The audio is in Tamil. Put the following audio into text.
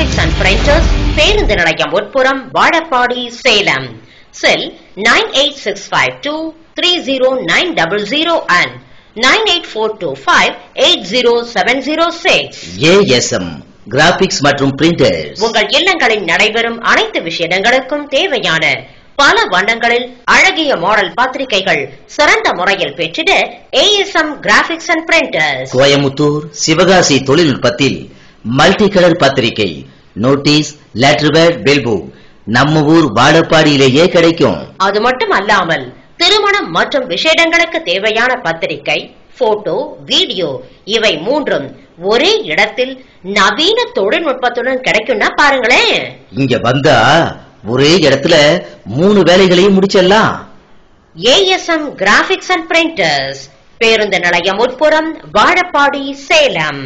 Graphics and Printers, பேருந்து நிலையம் உட்புறம், Vazhapadi, Salem. Cell 98652309000 and 98425807006. ASM Graphics மற்றும் Printers. உங்கள் இல்லங்களில் நடைபெறும் அனைத்து விஷயங்களுக்கும் தேவையான பல வண்ணங்களில் அழகிய மாடல் பத்திரிகைகள் சிறந்த முறையில் பெற்றிட ASM Graphics and Printers. Coimbatore Sivakasi தொழில்நுட்பத்தில் மல்டி கலர் பத்திரிகை, நோட்டீஸ், லெட்டர் பேட், பில்புக் நம்ம ஊர் வாழப்பாடியிலேயே கிடைக்கும். அது மட்டும் அல்லாமல் திருமணம் மற்றும் விசேடங்களுக்கு தேவையான பத்திரிகை, போட்டோ, வீடியோ இவை மூன்றும் ஒரே இடத்தில் நவீன தொழில்நுட்பத்துடன் கிடைக்கும்னா பாருங்களேன். இங்க வந்தா ஒரே இடத்துல 3 வேலைகளையும் முடிச்சிடலாம். ASM Graphics and Printers, பேருந்து நிலையம் உட்புறம், வாழப்பாடி, சேலம்.